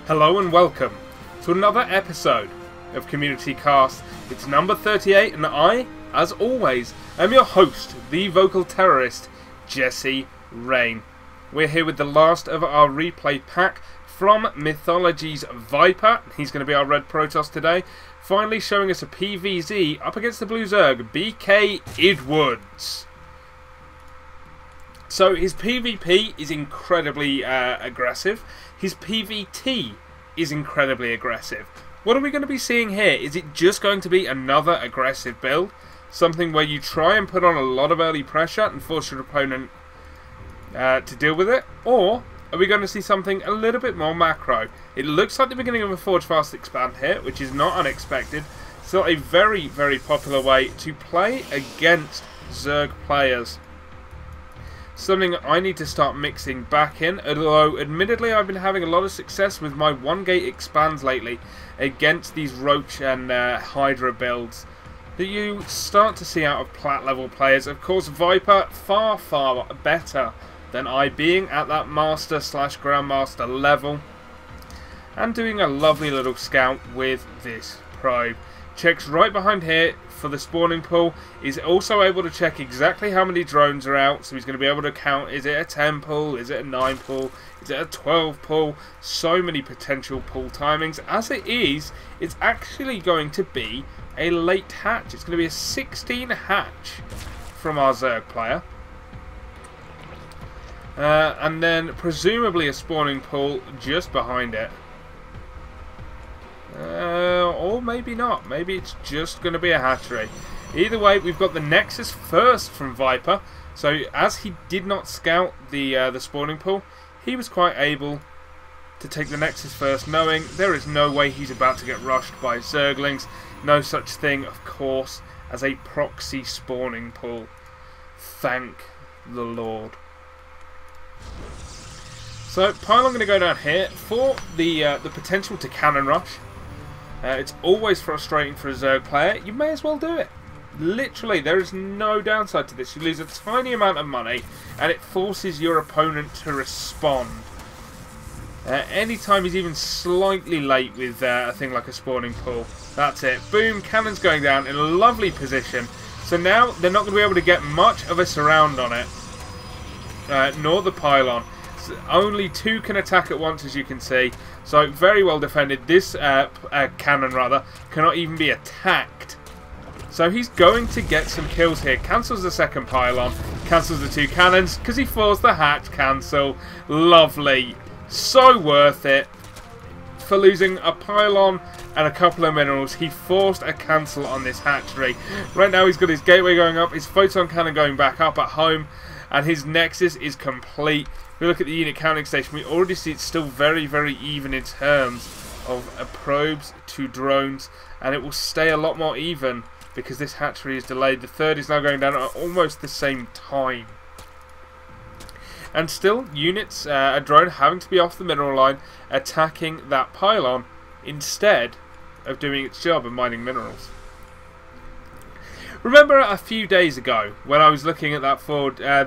Hello and welcome to another episode of Community Cast. It's number 38 and I, as always, am your host, the vocal terrorist, Jesse Rain. We're here with the last of our replay pack from Mythology's Viper. He's going to be our Red Protoss today. Finally showing us a PvZ up against the Blue Zerg, BK Idwoods. So his PvP is incredibly aggressive. His PvT is incredibly aggressive. What are we going to be seeing here? Is it just going to be another aggressive build? Something where you try and put on a lot of early pressure and force your opponent to deal with it? Or are we going to see something a little bit more macro? It looks like the beginning of a Forge Fast Expand here, which is not unexpected. Still a very, very popular way to play against Zerg players. Something I need to start mixing back in, although admittedly I've been having a lot of success with my 1-gate expands lately against these Roach and Hydra builds that you start to see out of plat level players. Of course, Viper far, far better than I, being at that Master / Grandmaster level and doing a lovely little scout with this probe. Checks right behind here for the spawning pool. Is also able to check exactly how many drones are out, so he's going to be able to count, is it a 10 pull, is it a 9 pull, is it a 12 pull, so many potential pull timings. As it is, it's actually going to be a late hatch. It's going to be a 16 hatch from our Zerg player. And then presumably a spawning pool just behind it. Or maybe not. Maybe it's just going to be a hatchery. Either way, we've got the Nexus first from Viper. So as he did not scout the spawning pool, he was quite able to take the Nexus first, knowing there is no way he's about to get rushed by Zerglings. No such thing, of course, as a proxy spawning pool. Thank the Lord. So Pylon going to go down here for the potential to cannon rush. It's always frustrating for a Zerg player. You may as well do it. Literally, there is no downside to this. You lose a tiny amount of money, and it forces your opponent to respond. Anytime he's even slightly late with a thing like a spawning pool, that's it. Boom, cannon's going down in a lovely position. So now they're not going to be able to get much of a surround on it, nor the Pylon. Only two can attack at once, as you can see. So very well defended. This cannon, rather, cannot even be attacked. So he's going to get some kills here. Cancels the second pylon. Cancels the two cannons because he forced the hatch cancel. Lovely. So worth it. For losing a pylon and a couple of minerals, he forced a cancel on this hatchery. Right now he's got his gateway going up, his photon cannon going back up at home, and his Nexus is complete. If we look at the unit counting station, we already see it's still very, very even in terms of probes to drones, and it will stay a lot more even because this hatchery is delayed. The third is now going down at almost the same time. And still, units, a drone having to be off the mineral line, attacking that pylon instead of doing its job of mining minerals. Remember a few days ago when I was looking at that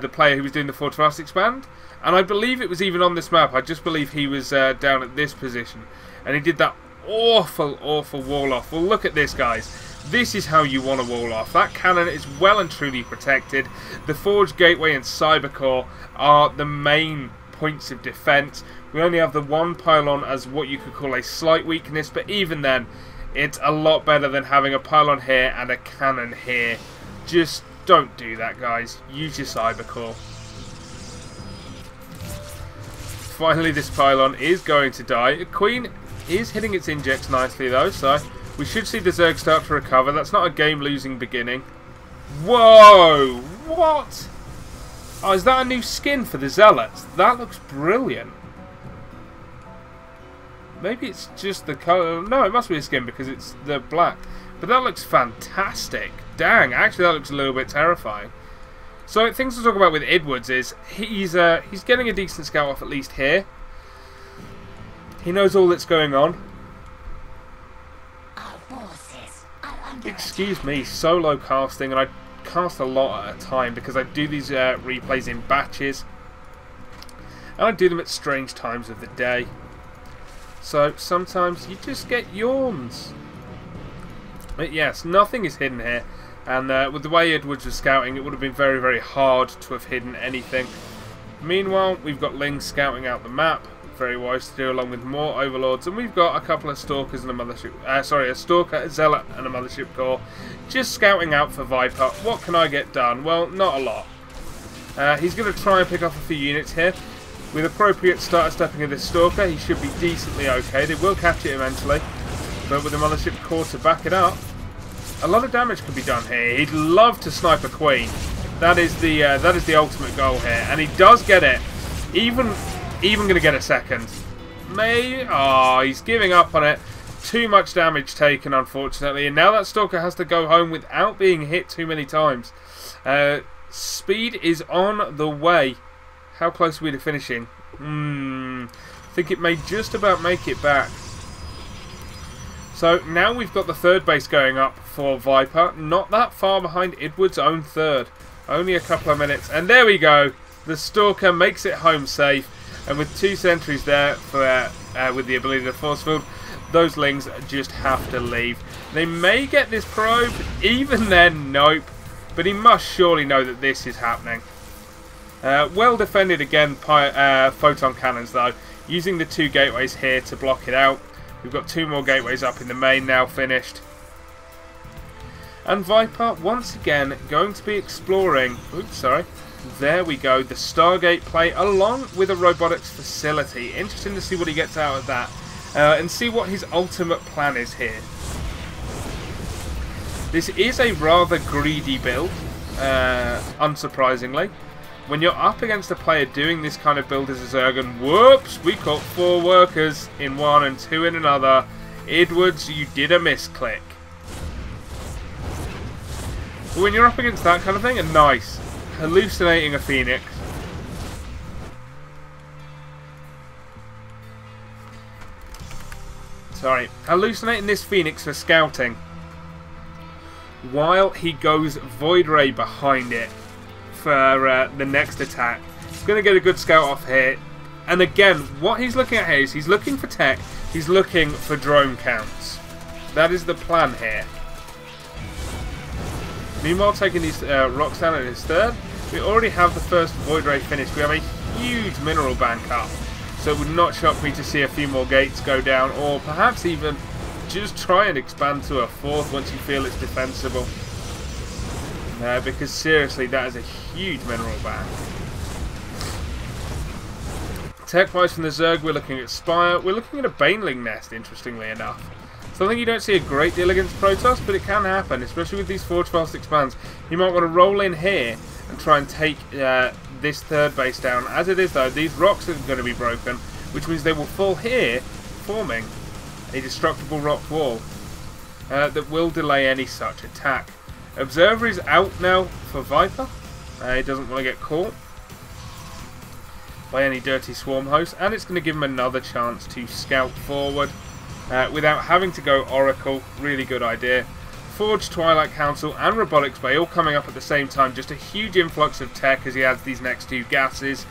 the player who was doing the Forge Fast Expand? And I believe it was even on this map. I just believe he was down at this position. And he did that awful, awful wall off. Well, look at this, guys. This is how you want to wall off. That cannon is well and truly protected. The Forge Gateway and Cybercore are the main points of defense. We only have the one pylon as what you could call a slight weakness. But even then, it's a lot better than having a pylon here and a cannon here. Just don't do that, guys. Use your Cybercore. Finally, this pylon is going to die. Queen is hitting its injects nicely, though, so we should see the Zerg start to recover. That's not a game-losing beginning. Whoa! What? Oh, is that a new skin for the Zealots? That looks brilliant. Maybe it's just the colour. No, it must be a skin because it's the black. But that looks fantastic. Dang, actually that looks a little bit terrifying. So things to talk about with Idwoods is he's getting a decent scout off at least here. He knows all that's going on. Excuse me, solo casting, and I cast a lot at a time because I do these replays in batches. And I do them at strange times of the day. So sometimes you just get yawns. But yes, nothing is hidden here. And with the way Idwoods was scouting, it would have been very, very hard to have hidden anything. Meanwhile, we've got Lings scouting out the map. Very wise to do, along with more overlords. And we've got a couple of stalkers and a mothership... a stalker, a zealot and a mothership core. Just scouting out for Viper. What can I get done? Well, not a lot. He's going to try and pick off a few units here. With appropriate starter stepping of this stalker, he should be decently okay. They will catch it eventually. But with the mothership core to back it up, a lot of damage can be done here. He'd love to snipe a queen. That is the ultimate goal here, and he does get it. Even going to get a second. He's giving up on it. Too much damage taken, unfortunately, and now that stalker has to go home without being hit too many times. Speed is on the way. How close are we to finishing? I think it may just about make it back. So now we've got the third base going up for Viper. Not that far behind Idwoods' own third. Only a couple of minutes. And there we go. The Stalker makes it home safe. And with 2 sentries there for with the ability to force field, those Lings just have to leave. They may get this probe. Even then, nope. But he must surely know that this is happening. Well defended again, photon cannons though. Using the 2 gateways here to block it out. We've got 2 more gateways up in the main now finished. And Viper, once again, going to be exploring... Oops, sorry. There we go. The Stargate play along with a robotics facility. Interesting to see what he gets out of that. And see what his ultimate plan is here. This is a rather greedy build, unsurprisingly. When you're up against a player doing this kind of build as a Zerg, and whoops, we caught 4 workers in one and 2 in another. Idwoods, you did a misclick. But when you're up against that kind of thing, and nice. Hallucinating a Phoenix. Sorry. Hallucinating this Phoenix for scouting. While he goes Void Ray behind it for the next attack. He's going to get a good scout off here. And again, what he's looking at here is he's looking for tech. He's looking for drone counts. That is the plan here. Meanwhile, taking these rocks down at his third, we already have the first Void Ray finished. We have a huge mineral bank up. So it would not shock me to see a few more gates go down, or perhaps even just try and expand to a 4th once you feel it's defensible. Because seriously, that is a huge mineral bank. Tech-wise from the Zerg, we're looking at Spire. We're looking at a Baneling Nest, interestingly enough. Something you don't see a great deal against Protoss, but it can happen, especially with these Forge Fast expands. You might want to roll in here and try and take this third base down. As it is, though, these rocks are going to be broken, which means they will fall here, forming a destructible rock wall that will delay any such attack. Observer is out now for Viper. He doesn't want to get caught by any dirty swarm hosts, and it's going to give him another chance to scout forward without having to go Oracle. Really good idea. Forge, Twilight Council and Robotics Bay all coming up at the same time. Just a huge influx of tech as he adds these next 2 gases.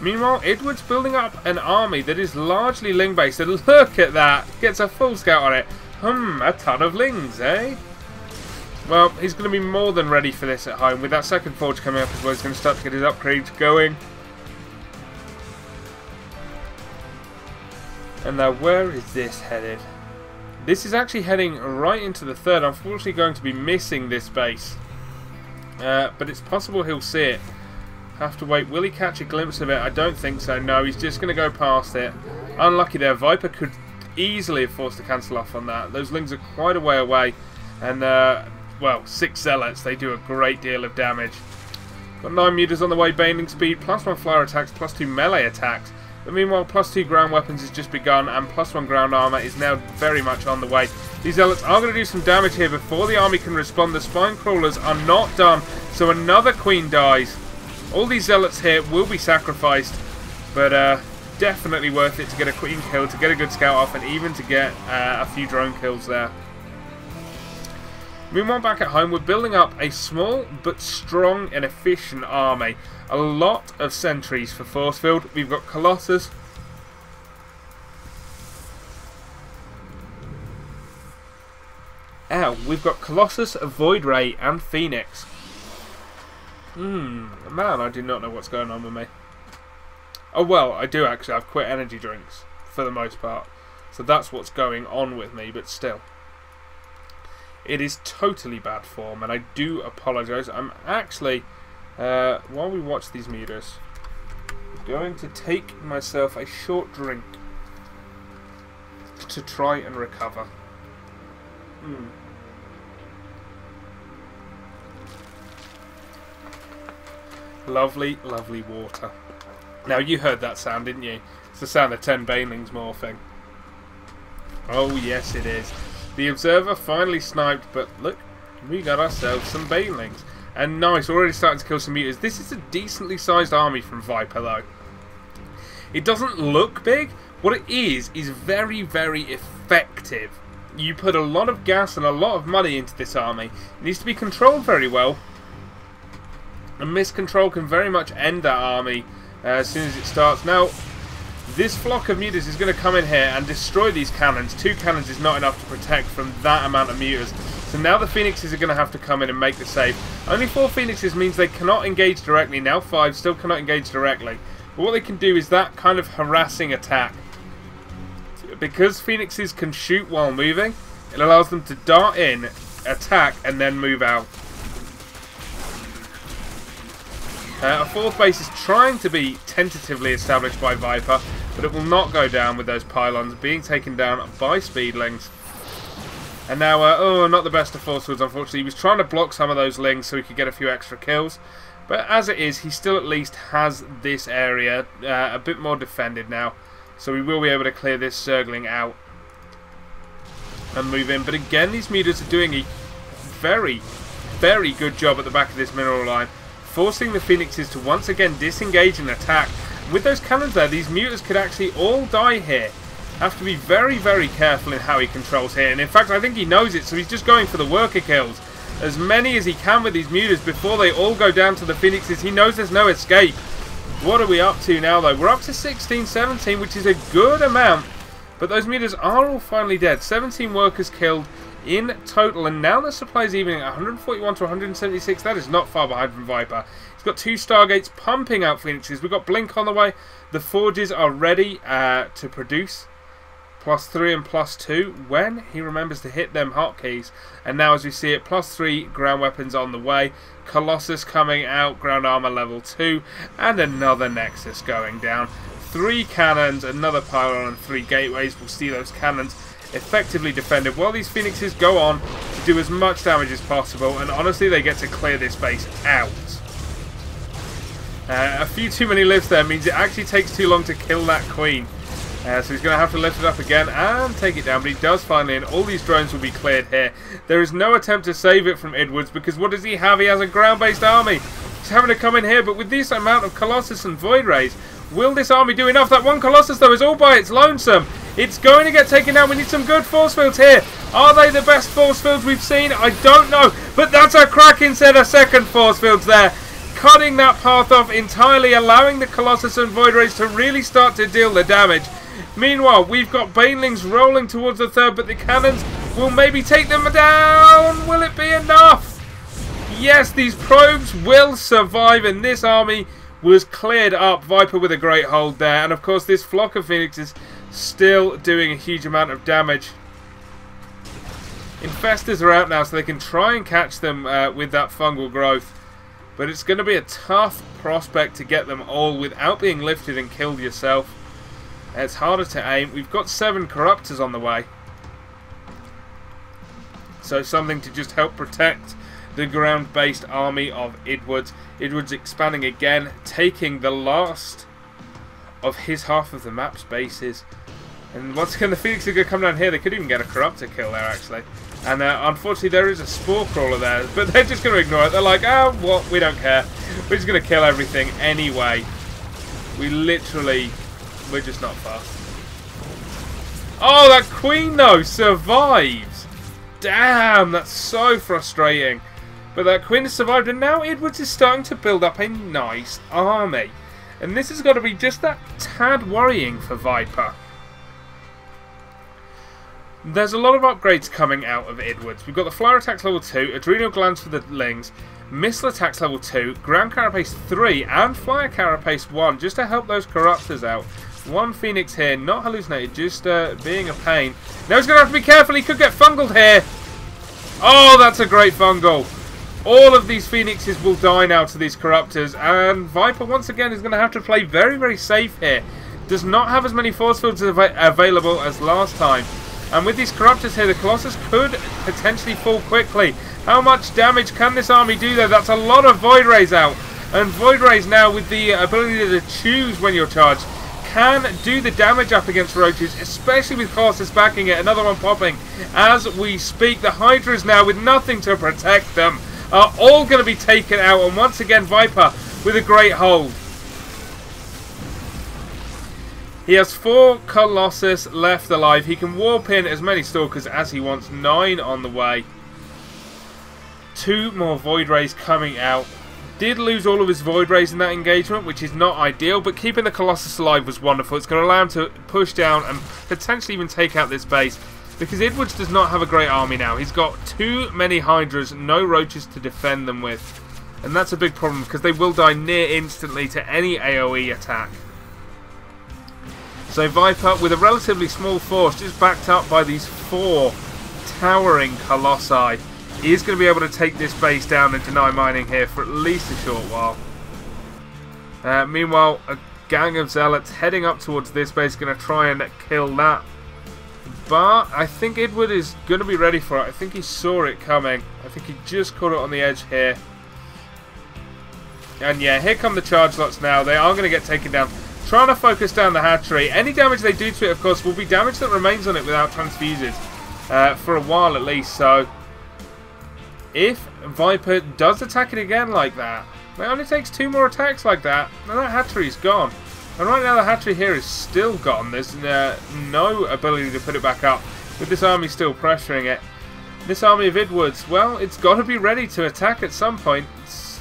Meanwhile, Idwoods building up an army that is largely Ling based, and look at that! Gets a full scout on it. A ton of Lings, eh? Well, he's going to be more than ready for this at home. With that second Forge coming up as well, he's going to start to get his upgrades going. And now, where is this headed? This is actually heading right into the 3rd. Unfortunately, going to be missing this base. But it's possible he'll see it. Have to wait. Will he catch a glimpse of it? I don't think so. No, he's just going to go past it. Unlucky there. Viper could easily have forced to cancel off on that. Those Lings are quite a way away. And, well, 6 Zealots. They do a great deal of damage. Got 9 Mutas on the way. Baneling speed. +1 flyer attacks. +2 melee attacks. But meanwhile, +2 ground weapons has just begun, and +1 ground armor is now very much on the way. These Zealots are going to do some damage here before the army can respond. The Spine Crawlers are not done, so another Queen dies. All these Zealots here will be sacrificed, but definitely worth it to get a Queen kill, to get a good scout off, and even to get a few drone kills there. Meanwhile, back at home, we're building up a small but strong and efficient army. A lot of sentries for force field. We've got Colossus out, we've got Colossus, Void Ray, and Phoenix. Man, I do not know what's going on with me. Oh well, I do actually. I've quit energy drinks for the most part, so that's what's going on with me. But still, it is totally bad form, and I do apologise. I'm actually, while we watch these meters, going to take myself a short drink to try and recover. Lovely, lovely water. Now, you heard that sound, didn't you? It's the sound of 10 banelings morphing. Oh, yes, it is. The Observer finally sniped, but look, we got ourselves some banelings. And nice, already starting to kill some mutas. This is a decently sized army from Viper, though. It doesn't look big. What it is very, very effective. You put a lot of gas and a lot of money into this army. It needs to be controlled very well. And miscontrol can very much end that army as soon as it starts. Now, this flock of mutas is going to come in here and destroy these cannons. 2 cannons is not enough to protect from that amount of mutas. So now the Phoenixes are going to have to come in and make the save. Only 4 Phoenixes means they cannot engage directly. Now 5 still cannot engage directly. But what they can do is that kind of harassing attack. Because Phoenixes can shoot while moving, it allows them to dart in, attack, and then move out. A 4th base is trying to be tentatively established by Viper, but it will not go down with those pylons being taken down by speedlings. And now, oh, not the best of force fields, unfortunately. He was trying to block some of those lings so he could get a few extra kills. But as it is, he still at least has this area a bit more defended now. So we will be able to clear this circling out and move in. But again, these mutas are doing a very, very good job at the back of this mineral line, forcing the Phoenixes to once again disengage and attack. With those cannons there, these mutas could actually all die here. Have to be very, very careful in how he controls here. And in fact, I think he knows it, so he's just going for the worker kills. As many as he can with these mutas before they all go down to the Phoenixes. He knows there's no escape. What are we up to now, though? We're up to 16, 17, which is a good amount. But those mutas are all finally dead. 17 workers killed in total. And now the supply is evening at 141 to 176. That is not far behind from Viper. He's got 2 Stargates pumping out Phoenixes. We've got Blink on the way. The Forges are ready to produce. +3 and +2 when he remembers to hit them hotkeys. And now as we see it, +3 ground weapons on the way. Colossus coming out, ground armor level 2, and another Nexus going down. 3 cannons, another pylon, and 3 gateways. We'll see those cannons effectively defended while these Phoenixes go on to do as much damage as possible. And honestly, they get to clear this base out. A few too many lives there means it actually takes too long to kill that queen. So he's going to have to lift it up again and take it down, but he does finally, and all these drones will be cleared here. There is no attempt to save it from Idwoods, because what does he have? He has a ground-based army. He's having to come in here, but with this amount of Colossus and Void Rays, will this army do enough? That one Colossus, though, is all by its lonesome. It's going to get taken down. We need some good force fields here. Are they the best force fields we've seen? I don't know, but that's a Kraken set of second force fields there. Cutting that path off entirely, allowing the Colossus and Void Rays to really start to deal the damage. Meanwhile, we've got banelings rolling towards the 3rd, but the cannons will maybe take them down. Will it be enough? Yes, these probes will survive, and this army was cleared up. Viper with a great hold there, and of course this flock of Phoenixes still doing a huge amount of damage. Infestors are out now, so they can try and catch them with that fungal growth. But it's going to be a tough prospect to get them all without being lifted and killed yourself. It's harder to aim. We've got 7 Corruptors on the way. So something to just help protect the ground-based army of Idwoods. Idwoods expanding again, taking the last of his half of the map's bases. And once again, the Phoenix are going to come down here. They could even get a Corruptor kill there, actually. And unfortunately, there is a Spore Crawler there. But they're just going to ignore it. They're like, oh, what? We don't care. We're just going to kill everything anyway. We literally... We're just not fast. Oh, that queen, though, survives. Damn, that's so frustrating. But that queen has survived, and now Idwoods is starting to build up a nice army. And this has got to be just that tad worrying for Viper. There's a lot of upgrades coming out of Idwoods. We've got the Flyer Attacks level 2, Adrenal Glands for the Lings, Missile Attacks level 2, Ground Carapace 3, and Flyer Carapace 1, just to help those Corruptors out. One Phoenix here, not hallucinated, just being a pain. Now he's going to have to be careful, he could get fungled here. Oh, that's a great fungal. All of these Phoenixes will die now to these Corruptors, and Viper once again is going to have to play very, very safe here. Does not have as many force fields available as last time. And with these Corruptors here, the Colossus could potentially fall quickly. How much damage can this army do though? That's a lot of Void Rays out. And Void Rays now, with the ability to choose when you're charged, can do the damage up against roaches, especially with Colossus backing it. Another one popping as we speak. The Hydras now, with nothing to protect them, are all going to be taken out. And once again, Viper with a great hold. He has 4 Colossus left alive. He can warp in as many Stalkers as he wants. 9 on the way. 2 more Void Rays coming out. Did lose all of his Void Rays in that engagement, which is not ideal, but keeping the Colossus alive was wonderful. It's going to allow him to push down and potentially even take out this base, because Idwoods does not have a great army now. He's got too many Hydras, no Roaches to defend them with. And that's a big problem, because they will die near instantly to any AoE attack. So Viper, with a relatively small force, just backed up by these 4 towering Colossi, is going to be able to take this base down and deny mining here for at least a short while. Meanwhile, a gang of Zealots heading up towards this base, going to try and kill that. But I think Idwood is going to be ready for it. I think he saw it coming. I think he just caught it on the edge here. And yeah, here come the charge lots now. They are going to get taken down. Trying to focus down the hatchery. Any damage they do to it, of course, will be damage that remains on it without transfuses. For a while at least. So if Viper does attack it again like that, it only takes 2 more attacks like that, and that hatchery's gone. And right now the hatchery here is still gone. There's no ability to put it back up, with this army still pressuring it. This army of Idwoods, well, it's got to be ready to attack at some point. It's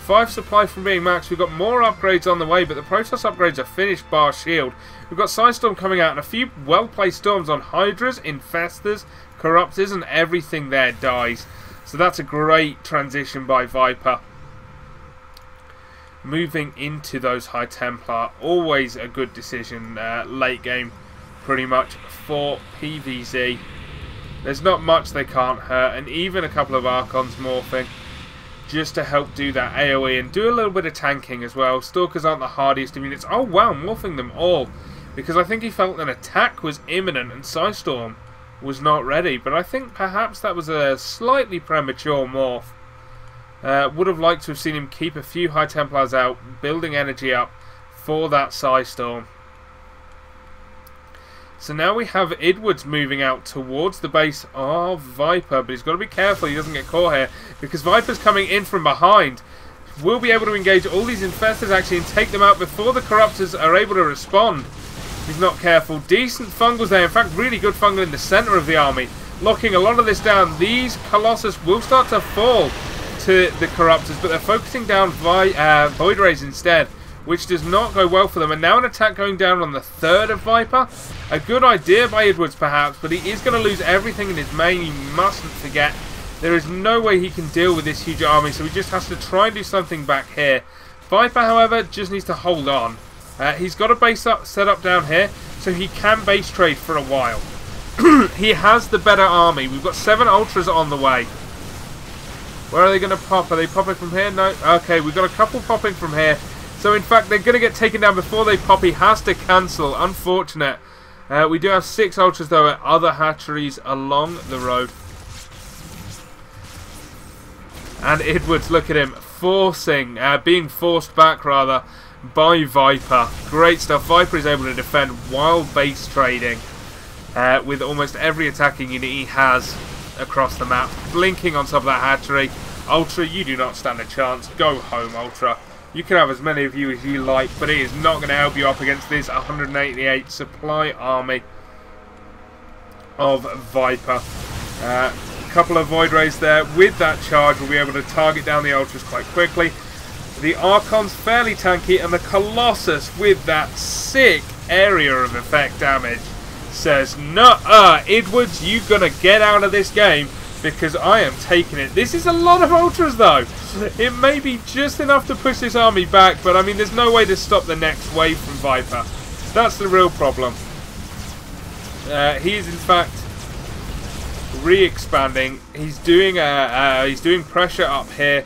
5 supply from being maxed. We've got more upgrades on the way, but the Protoss upgrades are finished bar shield. We've got Psystorm coming out and a few well-placed storms on Hydras, Infestors, Corruptors, and everything there dies. So that's a great transition by Viper. Moving into those High Templar, always a good decision late game, pretty much, for PvZ. There's not much they can't hurt, and even a couple of Archons morphing, just to help do that AoE and do a little bit of tanking as well. Stalkers aren't the hardiest of units. Oh wow, morphing them all, because I think he felt an attack was imminent and Psystorm was not ready, but I think perhaps that was a slightly premature morph. Would have liked to have seen him keep a few High Templars out, building energy up for that Psystorm. So now we have Idwoods moving out towards the base of Viper, but he's got to be careful he doesn't get caught here, because Viper's coming in from behind. We'll be able to engage all these Infestors actually and take them out before the Corruptors are able to respond. He's not careful. Decent fungals there, in fact really good fungal in the centre of the army, locking a lot of this down. These Colossus will start to fall to the Corruptors, but they're focusing down Void Rays instead, which does not go well for them. And now an attack going down on the 3rd of Viper. A good idea by Idwoods perhaps, but he is going to lose everything in his main. You mustn't forget, there is no way he can deal with this huge army, so he just has to try and do something back here. Viper, however, just needs to hold on. He's got a base set up down here, so he can base trade for a while. He has the better army. We've got 7 Ultras on the way. Where are they going to pop? Are they popping from here? No. Okay, we've got a couple popping from here. So in fact, they're going to get taken down before they pop. He has to cancel. Unfortunate. We do have 6 Ultras though at other hatcheries along the road. And Idwoods, look at him, being forced back rather, by Viper. Great stuff. Viper is able to defend while base trading with almost every attacking unit he has across the map. Blinking on top of that hatchery. Ultra, you do not stand a chance. Go home, Ultra. You can have as many of you as you like, but it is not going to help you up against this 188 supply army of Viper. A couple of Void Rays there. With that charge, we'll be able to target down the Ultras quite quickly. The Archon's fairly tanky, and the Colossus with that sick area of effect damage. says, "Nuh-uh, Idwoods, you gonna get out of this game because I am taking it." This is a lot of ultras though. It may be just enough to push this army back, but I mean, there's no way to stop the next wave from Viper. That's the real problem. He is in fact re-expanding. He's doing pressure up here.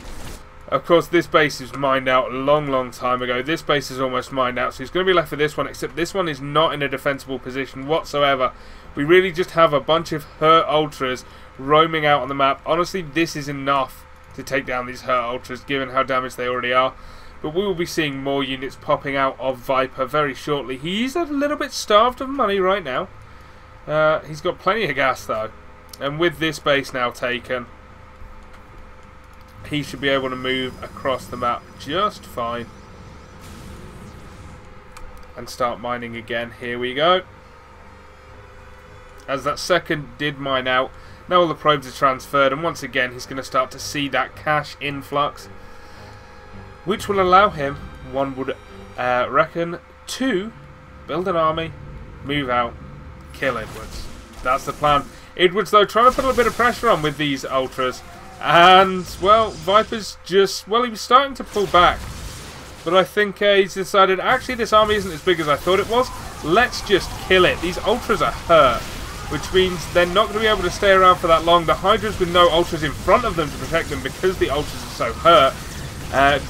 Of course, this base is mined out a long time ago. This base is almost mined out, so he's going to be left with this one, except this one is not in a defensible position whatsoever. We really just have a bunch of hurt ultras roaming out on the map. Honestly, this is enough to take down these hurt ultras, given how damaged they already are. But we will be seeing more units popping out of Viper very shortly. He's a little bit starved of money right now. He's got plenty of gas, though. And with this base now taken, he should be able to move across the map just fine. And start mining again. Here we go. As that second did mine out, now all the probes are transferred, and once again he's going to start to see that cash influx, which will allow him, one would reckon, to build an army, move out, kill Idwoods. That's the plan. Idwoods, though, trying to put a little bit of pressure on with these ultras. And, well, Viper's just... well, he was starting to pull back. But I think he's decided, actually, this army isn't as big as I thought it was. Let's just kill it. These ultras are hurt, which means they're not going to be able to stay around for that long. The Hydras with no ultras in front of them to protect them because the ultras are so hurt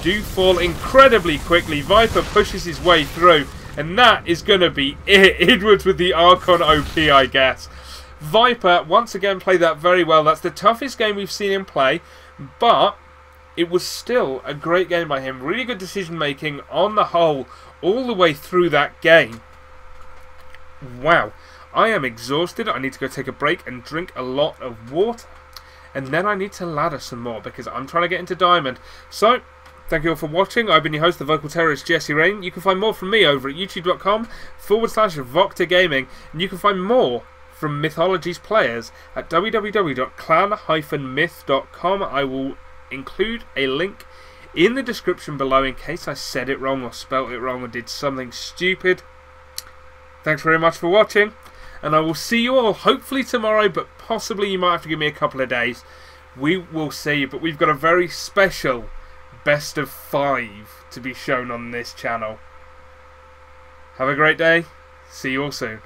do fall incredibly quickly. Viper pushes his way through, and that is going to be it. Idwoods with the Archon OP, I guess. Viper once again played that very well. That's the toughest game we've seen him play, but it was still a great game by him. Really good decision making on the whole all the way through that game. Wow, I am exhausted. I need to go take a break and drink a lot of water, and then I need to ladder some more because I'm trying to get into Diamond. So thank you all for watching. I've been your host, the vocal terrorist Jesse Rain. You can find more from me over at youtube.com/VoctorGaming, and you can find more from Mythology's players at www.clan-myth.com. I will include a link in the description below in case I said it wrong or spelt it wrong or did something stupid. Thanks very much for watching, and I will see you all hopefully tomorrow, but possibly you might have to give me a couple of days. We will see, but we've got a very special best of 5 to be shown on this channel. Have a great day. See you all soon.